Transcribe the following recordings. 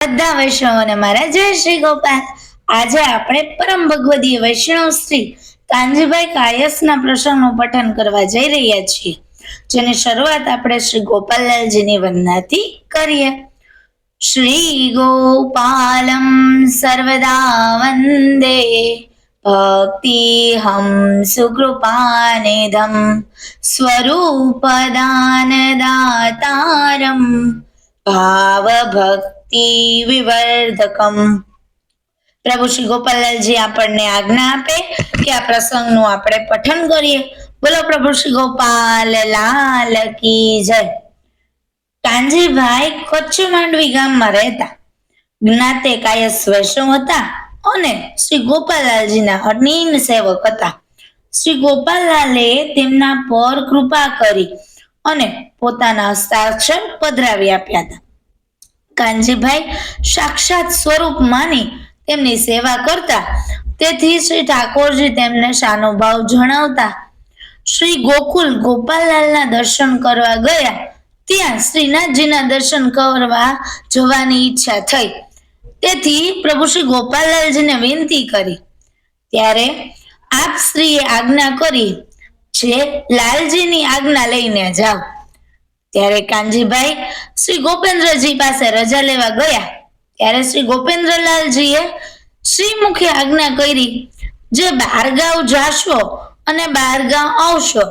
બધા વૈષ્ણવોને મારા જય શ્રી ગોપાલ। આજે આપણે પરમ ભગવદીય વૈષ્ણવ શ્રી કાનજીભાઈ કાયસના પ્રસંગનું પઠન કરવા જઈ રહ્યા છીએ, જેની શરૂઆત આપણે શ્રી ગોપાલલાલજીની વંદનાથી કરીએ। શ્રી ગોપાલમ સર્વદા વંદે ભક્તિહમ સુકૃપાનિધમ સ્વરૂપદાનદાતારમ ભાવ ભક્તિ વિવર્ધકમ। પ્રભુ શ્રી ગોપાલલાલજી આપણને આજ્ઞા આપે કે આ પ્રસંગનું આપણે પઠન કરીએ। બોલો પ્રભુ શ્રી ગોપાલ લાલ કી જય। કાનજીભાઈ કચ્છ માંડવી ગામમાં રહેતા, જ્ઞાતે કાયસ વૈષ્ણવ હતા અને શ્રી ગોપાલલાલજીના અનીન સેવક હતા। શ્રી ગોપાલલાલે તેમના પર કૃપા કરી અને પોતાના હસ્તાક્ષર પધરાવી આપ્યા હતા। કાનજીભાઈ સાક્ષાત સ્વરૂપ માની તેમની સેવા કરતા, તેથી શ્રી ઠાકોરજી તેમને સાનુભાવ જણાવતા। શ્રી ગોકુલ ગોપાલલાલના દર્શન કરવા ગયા ત્યાં શ્રીનાથજીના દર્શન કરવા જવાની ઈચ્છા થઈ, તેથી પ્રભુ શ્રી ગોપાલલાલજીને વિનંતી કરી। ત્યારે આપ શ્રીએ આજ્ઞા કરી જે લાલજીની આજ્ઞા લઈને જાઓ। ત્યારે કાનજીભાઈ શ્રી ગોપેન્દ્રજી પાસે રજા લેવા ગયા ત્યારે શ્રી ગોપેન્દ્રલાલજીએ શ્રી મુખે આજ્ઞા કરી, જે બહારગાંવ જાશો અને બહારગાંવ આવશો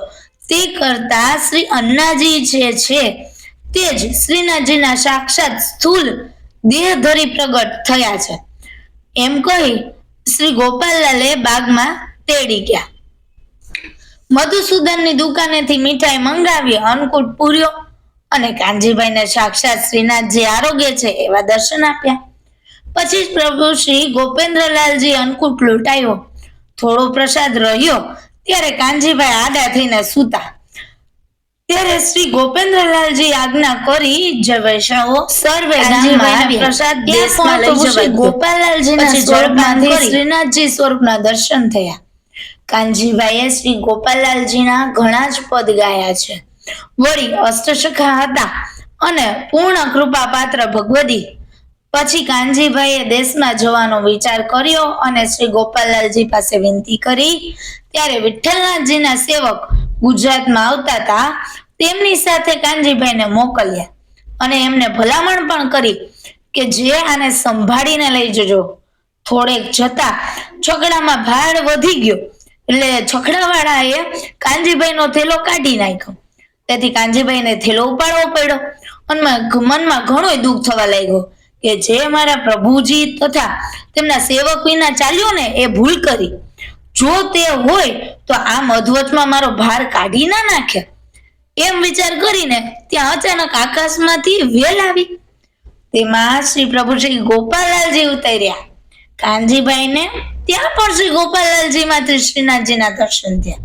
તે કરતા શ્રી અન્નાજી જે છે તે જ શ્રીનાથજીના સાક્ષાત સ્થૂલ દેહધરી પ્રગટ થયા છે, એમ કહી શ્રી ગોપાલલાલે બાગમાં તેડી ગયા। મધુસૂદનની દુકાનેથી મીઠાઈ મંગાવી, અન્નકૂટ પૂર્યો અને કાનજીભાઈને સાક્ષાત શ્રીનાથજી આરોગ્ય છે એવા દર્શન આપ્યા। પછી પ્રભુ શ્રી ગોપેન્દ્રલાલજી અન્નકૂટ લૂંટાયો, થોડો પ્રસાદ રહ્યો ત્યારે કાનજીભાઈ આડા થઈને સૂતા। ત્યારે શ્રી ગોપેન્દ્રલાલજી આજ્ઞા કરી જે વૈષ્ણવો સર્વે ગામમાં પ્રસાદ દેશમાં લઈ જવા ગોપાલલાલજીના સ્વરૂપમાંથી શ્રીનાથજી સ્વરૂપના દર્શન થયા। કાનજીભાઈએ શ્રી ગોપાલલાલજીના ઘણા જ પદ ગાયા છે, વળી અષ્ટસખા હતા અને પૂર્ણ કૃપા પાત્ર ભગવદી। પછી કાનજીભાઈએ દેશમાં જવાનો વિચાર કર્યો અને શ્રી ગોપાલલાલજી પાસે વિનંતી કરી। ત્યારે વિઠ્ઠલનાથજીના સેવક ગુજરાતમાં આવતા હતા, તેમની સાથે કાનજીભાઈને મોકલ્યા અને એમને ભલામણ પણ કરી કે જે આને સંભાળીને લઈ જજો। થોડેક જતા છકડામાં ભાર વધી ગયો, એટલે છકડાવાળાએ કાનજીભાઈનો થેલો કાઢી નાખ્યો, તેથી કાનજીભાઈને થેલો ઉપાડવો પડ્યો અને મનમાં ઘણો દુઃખ થવા લાગ્યો કે જે મારા પ્રભુજી તથા તેમના સેવક વિના ચાલ્યો ને એ ભૂલ કરી, જો તે હોય તો આ મધવચમાં મારો ભાર કાઢી ના નાખે, એમ વિચાર કરીને ત્યાં અચાનક આકાશમાંથી વેલ આવી, તેમાં શ્રી પ્રભુ શ્રી ગોપાલલાલજી ઉતર્યા। કાનજીભાઈને ત્યાં પણ શ્રી ગોપાલલાલજી માંથી શ્રીનાથજીના દર્શન થયા।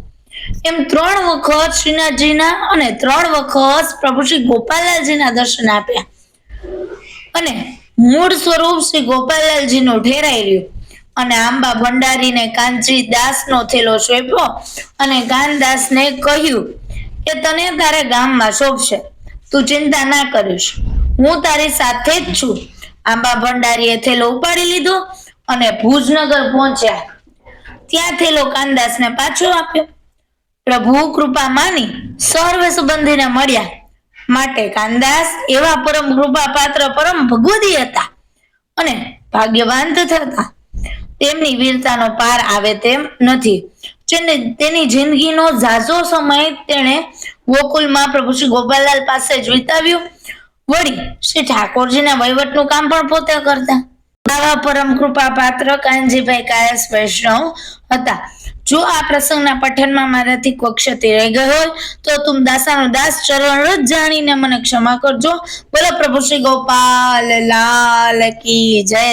એમ 3 વખત શ્રીનાથજીના અને 3 વખત પ્રભુ શ્રી ગોપાલલાલજીના દર્શન આપ્યા અને મૂળ સ્વરૂપ શ્રી ગોપાલલાલજીનું ઠેરાઈ રહ્યું અને આંબા ભંડારીને કાનજી દાસનો થેલો સોંપ્યો અને કાનદાસને કહ્યું કે તને તારે ગામમાં શોભશે, તું ચિંતા ના કરીશ, હું તારી સાથે જ છું। આંબા ભંડારીએ થેલો ઉપાડી લીધો અને ભુજનગર પહોંચ્યા, ત્યાં થેલો કાનદાસને પાછો આપ્યો। પ્રભુ કૃપા માની સર્વ સંબંધીને મળ્યા, માટે કાનદાસ એવા પરમ કૃપા પાત્ર પરમ ભગવદી હતા અને ભાગ્યવાન હતા। તેમની વીરતાનો પાર આવે તેમ નથી। તેની જિંદગીનો ઝાઝો સમય તેણે ગોકુલમાં પ્રભુ શ્રી ગોપાલલાલ પાસે જ વિતાવ્યો, વળી શ્રી ઠાકોરજીના વહીવટનું કામ પણ પોતે કરતા। આવા પરમ કૃપા પાત્ર કાનજીભાઈ કાયસ વૈષ્ણવ હતા। જો આ પ્રસંગના પઠનમાં મારાથી કોઈ ક્ષતિ રહી ગઈ હોય તો તુમ દાસાનો દાસ ચરણ જ જાણીને મને ક્ષમા કરજો। બોલો પ્રભુ શ્રી ગોપાલ લાલ કી જય।